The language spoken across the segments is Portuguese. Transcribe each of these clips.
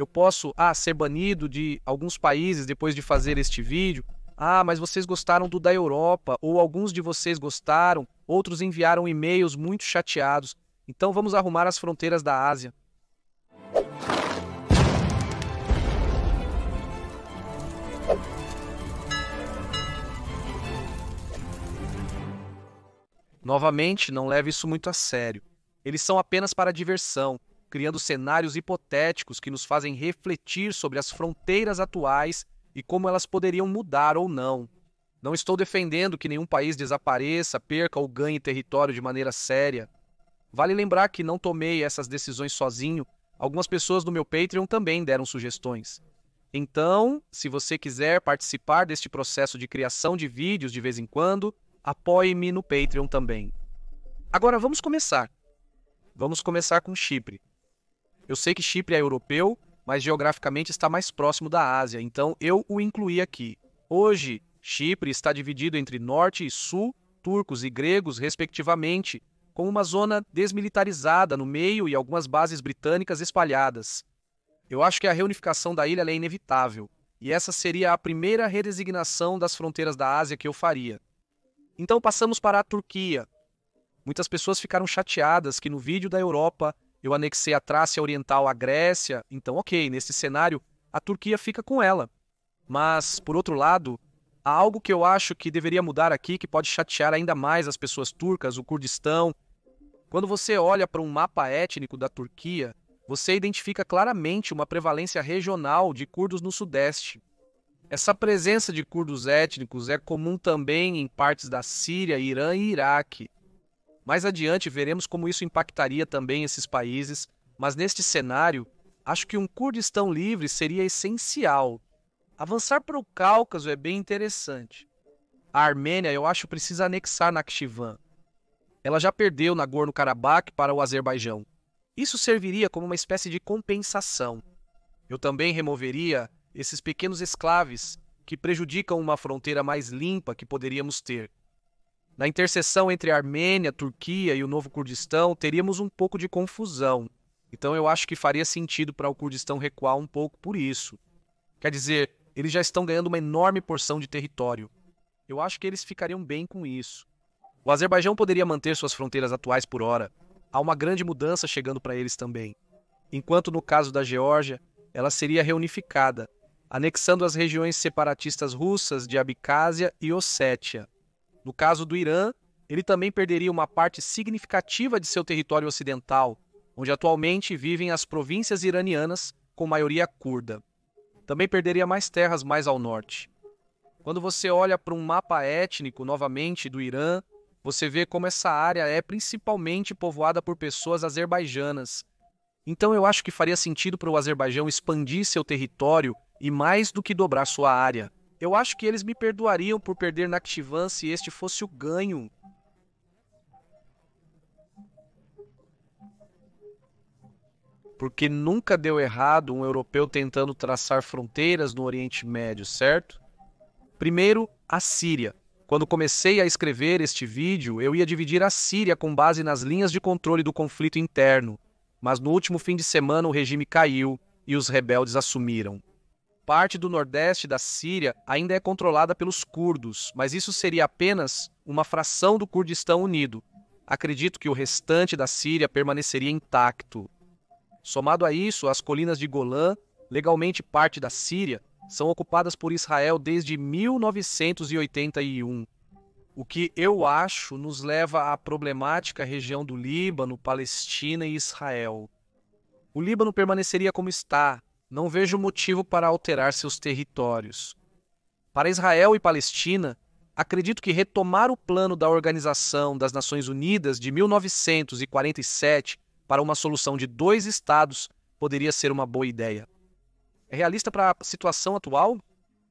Eu posso, ser banido de alguns países depois de fazer este vídeo. Mas vocês gostaram do da Europa, ou alguns de vocês gostaram, outros enviaram e-mails muito chateados. Então vamos arrumar as fronteiras da Ásia. Novamente, não leve isso muito a sério. Eles são apenas para diversão, criando cenários hipotéticos que nos fazem refletir sobre as fronteiras atuais e como elas poderiam mudar ou não. Não estou defendendo que nenhum país desapareça, perca ou ganhe território de maneira séria. Vale lembrar que não tomei essas decisões sozinho. Algumas pessoas do meu Patreon também deram sugestões. Então, se você quiser participar deste processo de criação de vídeos de vez em quando, apoie-me no Patreon também. Agora vamos começar. Vamos começar com Chipre. Eu sei que Chipre é europeu, mas geograficamente está mais próximo da Ásia, então eu o incluí aqui. Hoje, Chipre está dividido entre norte e sul, turcos e gregos, respectivamente, com uma zona desmilitarizada no meio e algumas bases britânicas espalhadas. Eu acho que a reunificação da ilha é inevitável, e essa seria a primeira redesignação das fronteiras da Ásia que eu faria. Então passamos para a Turquia. Muitas pessoas ficaram chateadas que no vídeo da Europa eu anexei a Trácia Oriental à Grécia, então ok, nesse cenário a Turquia fica com ela. Mas, por outro lado, há algo que eu acho que deveria mudar aqui que pode chatear ainda mais as pessoas turcas, o Kurdistão. Quando você olha para um mapa étnico da Turquia, você identifica claramente uma prevalência regional de curdos no sudeste. Essa presença de curdos étnicos é comum também em partes da Síria, Irã e Iraque. Mais adiante veremos como isso impactaria também esses países, mas neste cenário, acho que um Kurdistão livre seria essencial. Avançar para o Cáucaso é bem interessante. A Armênia, eu acho, precisa anexar Nakhchivan. Ela já perdeu Nagorno-Karabakh para o Azerbaijão. Isso serviria como uma espécie de compensação. Eu também removeria esses pequenos exclaves que prejudicam uma fronteira mais limpa que poderíamos ter. Na interseção entre a Armênia, Turquia e o Novo Kurdistão, teríamos um pouco de confusão. Então eu acho que faria sentido para o Kurdistão recuar um pouco por isso. Quer dizer, eles já estão ganhando uma enorme porção de território. Eu acho que eles ficariam bem com isso. O Azerbaijão poderia manter suas fronteiras atuais por hora. Há uma grande mudança chegando para eles também. Enquanto no caso da Geórgia, ela seria reunificada, anexando as regiões separatistas russas de Abcásia e Ossétia. No caso do Irã, ele também perderia uma parte significativa de seu território ocidental, onde atualmente vivem as províncias iranianas com maioria curda. Também perderia mais terras mais ao norte. Quando você olha para um mapa étnico novamente do Irã, você vê como essa área é principalmente povoada por pessoas azerbaijanas. Então eu acho que faria sentido para o Azerbaijão expandir seu território e mais do que dobrar sua área. Eu acho que eles me perdoariam por perder Nakhchivan se este fosse o ganho. Porque nunca deu errado um europeu tentando traçar fronteiras no Oriente Médio, certo? Primeiro, a Síria. Quando comecei a escrever este vídeo, eu ia dividir a Síria com base nas linhas de controle do conflito interno. Mas no último fim de semana o regime caiu e os rebeldes assumiram. Parte do nordeste da Síria ainda é controlada pelos curdos, mas isso seria apenas uma fração do Kurdistão unido. Acredito que o restante da Síria permaneceria intacto. Somado a isso, as colinas de Golã, legalmente parte da Síria, são ocupadas por Israel desde 1981. O que eu acho nos leva à problemática região do Líbano, Palestina e Israel. O Líbano permaneceria como está. Não vejo motivo para alterar seus territórios. Para Israel e Palestina, acredito que retomar o plano da Organização das Nações Unidas de 1947 para uma solução de 2 estados poderia ser uma boa ideia. É realista para a situação atual?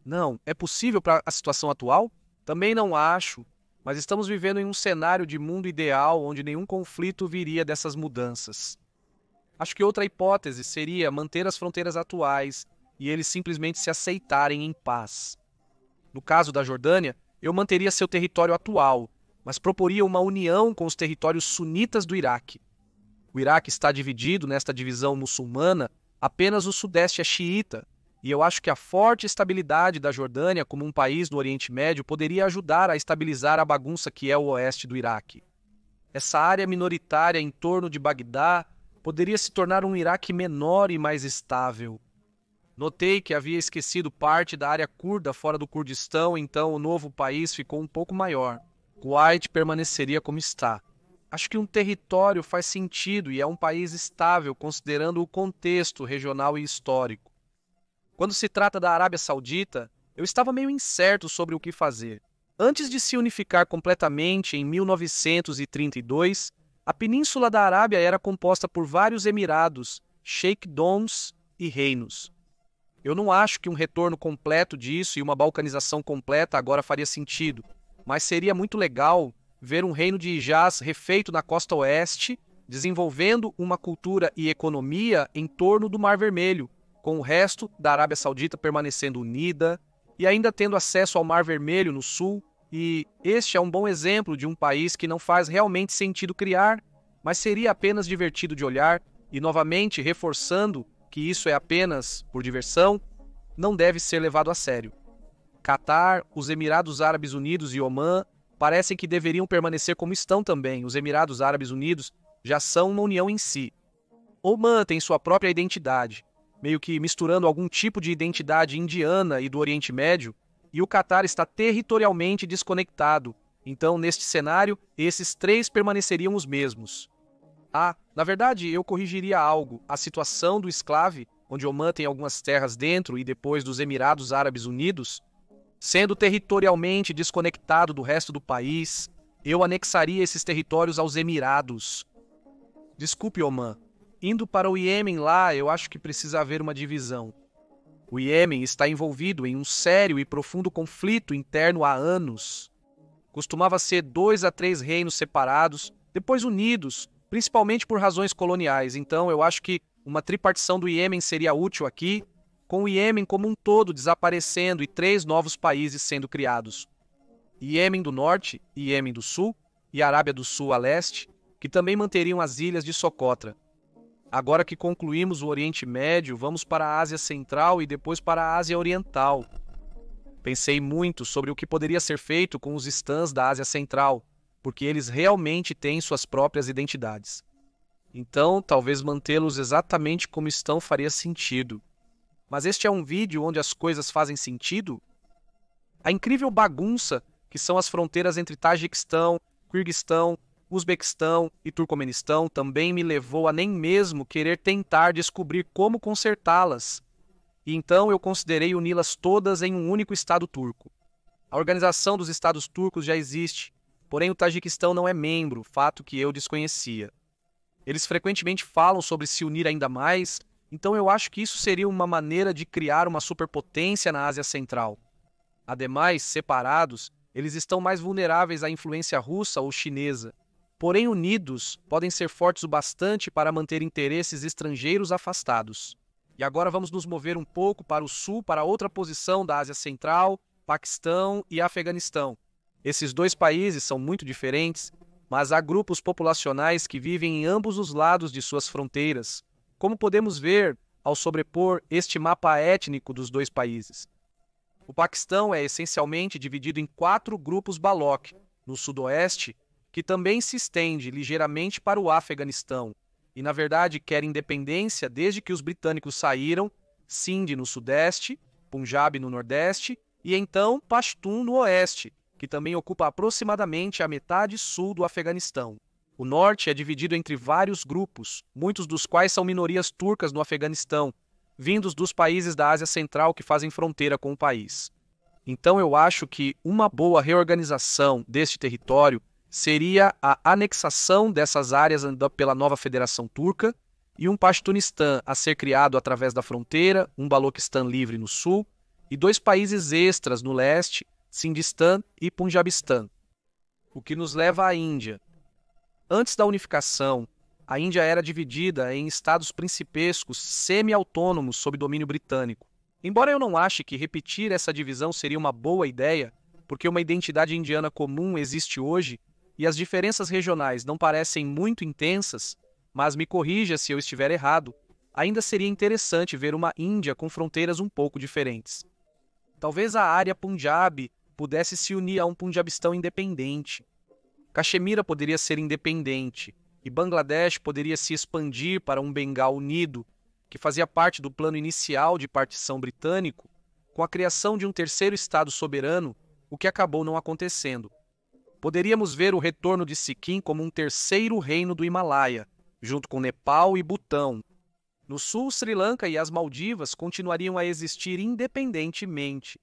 Não. É possível para a situação atual? Também não acho, mas estamos vivendo em um cenário de mundo ideal onde nenhum conflito viria dessas mudanças. Acho que outra hipótese seria manter as fronteiras atuais e eles simplesmente se aceitarem em paz. No caso da Jordânia, eu manteria seu território atual, mas proporia uma união com os territórios sunitas do Iraque. O Iraque está dividido nesta divisão muçulmana Apenas o sudeste é xiita, e eu acho que a forte estabilidade da Jordânia como um país do Oriente Médio poderia ajudar a estabilizar a bagunça que é o oeste do Iraque. Essa área minoritária em torno de Bagdá poderia se tornar um Iraque menor e mais estável. Notei que havia esquecido parte da área curda fora do Kurdistão, então o novo país ficou um pouco maior. Kuwait permaneceria como está. Acho que um território faz sentido e é um país estável, considerando o contexto regional e histórico. Quando se trata da Arábia Saudita, eu estava meio incerto sobre o que fazer. Antes de se unificar completamente em 1932, a Península da Arábia era composta por vários emirados, sheikdoms e reinos. Eu não acho que um retorno completo disso e uma balcanização completa agora faria sentido, mas seria muito legal ver um reino de Hijaz refeito na costa oeste, desenvolvendo uma cultura e economia em torno do Mar Vermelho, com o resto da Arábia Saudita permanecendo unida e ainda tendo acesso ao Mar Vermelho no sul. E este é um bom exemplo de um país que não faz realmente sentido criar, mas seria apenas divertido de olhar e, novamente, reforçando que isso é apenas por diversão, não deve ser levado a sério. Catar, os Emirados Árabes Unidos e Omã parecem que deveriam permanecer como estão também. Os Emirados Árabes Unidos já são uma união em si. Omã tem sua própria identidade, meio que misturando algum tipo de identidade indiana e do Oriente Médio, e o Catar está territorialmente desconectado. Então, neste cenário, esses três permaneceriam os mesmos. Na verdade, eu corrigiria algo. A situação do esclave, onde Omã tem algumas terras dentro e depois dos Emirados Árabes Unidos, sendo territorialmente desconectado do resto do país, eu anexaria esses territórios aos Emirados. Desculpe, Omã. Indo para o Iêmen lá, eu acho que precisa haver uma divisão. O Iêmen está envolvido em um sério e profundo conflito interno há anos. Costumava ser 2 a 3 reinos separados, depois unidos, principalmente por razões coloniais. Então eu acho que uma tripartição do Iêmen seria útil aqui, com o Iêmen como um todo desaparecendo e 3 novos países sendo criados. Iêmen do Norte, Iêmen do Sul e Arábia do Sul a leste, que também manteriam as ilhas de Socotra. Agora que concluímos o Oriente Médio, vamos para a Ásia Central e depois para a Ásia Oriental. Pensei muito sobre o que poderia ser feito com os stãs da Ásia Central, porque eles realmente têm suas próprias identidades. Então, talvez mantê-los exatamente como estão faria sentido. Mas este é um vídeo onde as coisas fazem sentido? A incrível bagunça que são as fronteiras entre Tajiquistão, Quirguistão, Uzbequistão e Turcomenistão também me levou a nem mesmo querer tentar descobrir como consertá-las. E então eu considerei uni-las todas em um único Estado turco. A Organização dos Estados Turcos já existe, porém o Tajiquistão não é membro, fato que eu desconhecia. Eles frequentemente falam sobre se unir ainda mais, então eu acho que isso seria uma maneira de criar uma superpotência na Ásia Central. Ademais, separados, eles estão mais vulneráveis à influência russa ou chinesa. Porém, unidos, podem ser fortes o bastante para manter interesses estrangeiros afastados. E agora vamos nos mover um pouco para o sul, para outra posição da Ásia Central, Paquistão e Afeganistão. Esses 2 países são muito diferentes, mas há grupos populacionais que vivem em ambos os lados de suas fronteiras, como podemos ver ao sobrepor este mapa étnico dos 2 países. O Paquistão é essencialmente dividido em 4 grupos Baloch, no sudoeste, que também se estende ligeiramente para o Afeganistão, e na verdade quer independência desde que os britânicos saíram, Sindh no sudeste, Punjab no nordeste e então Pashtun no oeste, que também ocupa aproximadamente a metade sul do Afeganistão. O norte é dividido entre vários grupos, muitos dos quais são minorias turcas no Afeganistão, vindos dos países da Ásia Central que fazem fronteira com o país. Então eu acho que uma boa reorganização deste território seria a anexação dessas áreas pela nova Federação Turca e um Pashtunistã a ser criado através da fronteira, um Baloquistão livre no sul e 2 países extras no leste, Sindistã e Punjabistão. O que nos leva à Índia. Antes da unificação, a Índia era dividida em estados principescos semi-autônomos sob domínio britânico. Embora eu não ache que repetir essa divisão seria uma boa ideia, porque uma identidade indiana comum existe hoje e as diferenças regionais não parecem muito intensas, mas me corrija se eu estiver errado, ainda seria interessante ver uma Índia com fronteiras um pouco diferentes. Talvez a área Punjab pudesse se unir a um Punjabistão independente. Caxemira poderia ser independente, e Bangladesh poderia se expandir para um Bengal unido, que fazia parte do plano inicial de partição britânico, com a criação de um terceiro Estado soberano, o que acabou não acontecendo. Poderíamos ver o retorno de Sikkim como um terceiro reino do Himalaia, junto com Nepal e Butão. No sul, Sri Lanka e as Maldivas continuariam a existir independentemente.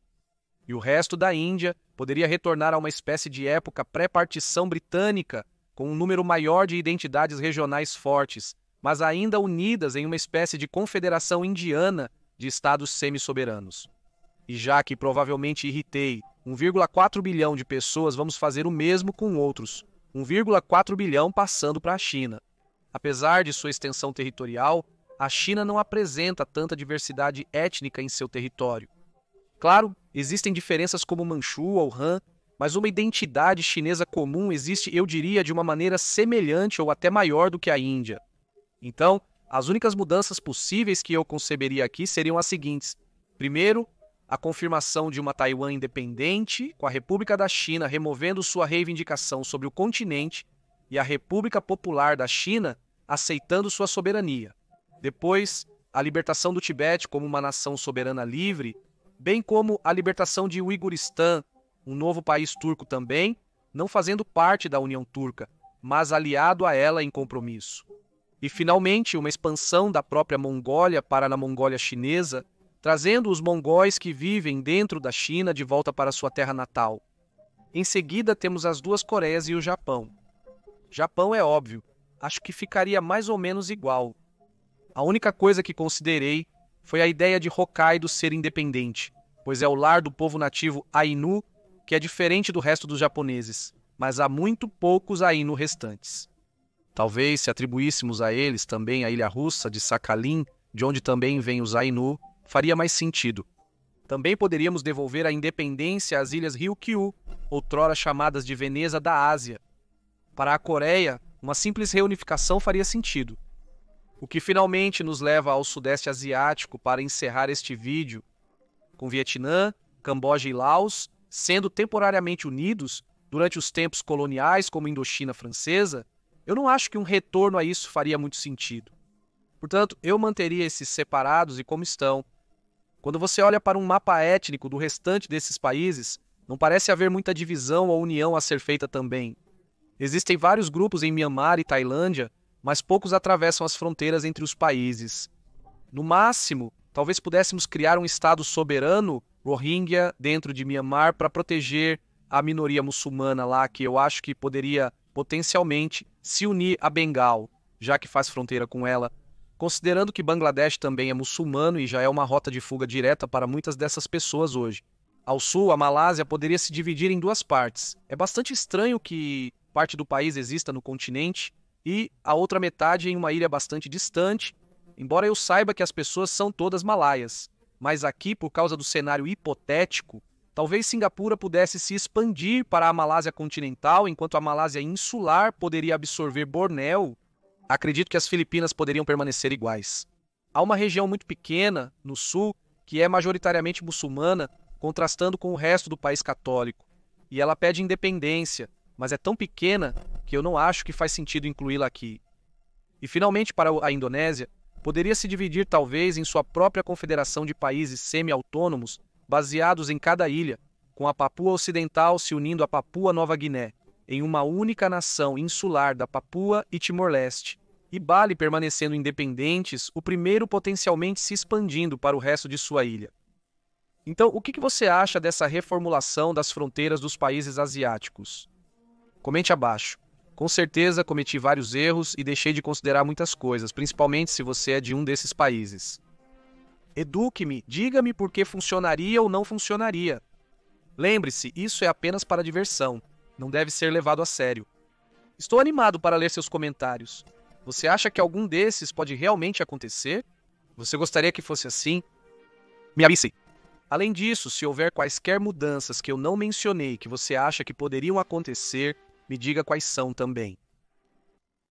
E o resto da Índia poderia retornar a uma espécie de época pré-partição britânica, com um número maior de identidades regionais fortes, mas ainda unidas em uma espécie de confederação indiana de estados semi-soberanos. E já que provavelmente irritei 1,4 bilhão de pessoas, vamos fazer o mesmo com outros, 1,4 bilhão passando para a China. Apesar de sua extensão territorial, a China não apresenta tanta diversidade étnica em seu território. Claro, existem diferenças como Manchu ou Han, mas uma identidade chinesa comum existe, eu diria, de uma maneira semelhante ou até maior do que a Índia. Então, as únicas mudanças possíveis que eu conceberia aqui seriam as seguintes. Primeiro, a confirmação de uma Taiwan independente, com a República da China removendo sua reivindicação sobre o continente e a República Popular da China aceitando sua soberania. Depois, a libertação do Tibete como uma nação soberana livre, bem como a libertação de Uiguristã, um novo país turco também, não fazendo parte da União Turca, mas aliado a ela em compromisso. E, finalmente, uma expansão da própria Mongólia para a Mongólia chinesa, trazendo os mongóis que vivem dentro da China de volta para sua terra natal. Em seguida, temos as duas Coreias e o Japão. Japão é óbvio, acho que ficaria mais ou menos igual. A única coisa que considerei foi a ideia de Hokkaido ser independente, pois é o lar do povo nativo Ainu, que é diferente do resto dos japoneses, mas há muito poucos Ainu restantes. Talvez, se atribuíssemos a eles também a ilha russa de Sakhalin, de onde também vêm os Ainu, faria mais sentido. Também poderíamos devolver a independência às ilhas Ryukyu, outrora chamadas de Veneza da Ásia. Para a Coreia, uma simples reunificação faria sentido. O que finalmente nos leva ao Sudeste Asiático para encerrar este vídeo, com Vietnã, Camboja e Laos sendo temporariamente unidos durante os tempos coloniais como Indochina Francesa, eu não acho que um retorno a isso faria muito sentido. Portanto, eu manteria esses separados e como estão. Quando você olha para um mapa étnico do restante desses países, não parece haver muita divisão ou união a ser feita também. Existem vários grupos em Myanmar e Tailândia, mas poucos atravessam as fronteiras entre os países. No máximo, talvez pudéssemos criar um estado soberano, Rohingya, dentro de Myanmar para proteger a minoria muçulmana lá, que eu acho que poderia potencialmente se unir a Bengal, já que faz fronteira com ela, considerando que Bangladesh também é muçulmano e já é uma rota de fuga direta para muitas dessas pessoas hoje. Ao sul, a Malásia poderia se dividir em duas partes. É bastante estranho que parte do país exista no continente e a outra metade em uma ilha bastante distante, embora eu saiba que as pessoas são todas malaias. Mas aqui, por causa do cenário hipotético, talvez Singapura pudesse se expandir para a Malásia continental, enquanto a Malásia insular poderia absorver Bornéu. Acredito que as Filipinas poderiam permanecer iguais. Há uma região muito pequena, no sul, que é majoritariamente muçulmana, contrastando com o resto do país católico. E ela pede independência, mas é tão pequena que eu não acho que faz sentido incluí-la aqui. E finalmente, para a Indonésia, poderia se dividir talvez em sua própria confederação de países semi-autônomos, baseados em cada ilha, com a Papua Ocidental se unindo à Papua Nova Guiné, em uma única nação insular da Papua e Timor-Leste, e Bali permanecendo independentes, o primeiro potencialmente se expandindo para o resto de sua ilha. Então, o que você acha dessa reformulação das fronteiras dos países asiáticos? Comente abaixo. Com certeza cometi vários erros e deixei de considerar muitas coisas, principalmente se você é de um desses países. Eduque-me, diga-me por que funcionaria ou não funcionaria. Lembre-se, isso é apenas para diversão, não deve ser levado a sério. Estou animado para ler seus comentários. Você acha que algum desses pode realmente acontecer? Você gostaria que fosse assim? Me avise. Além disso, se houver quaisquer mudanças que eu não mencionei que você acha que poderiam acontecer, me diga quais são também.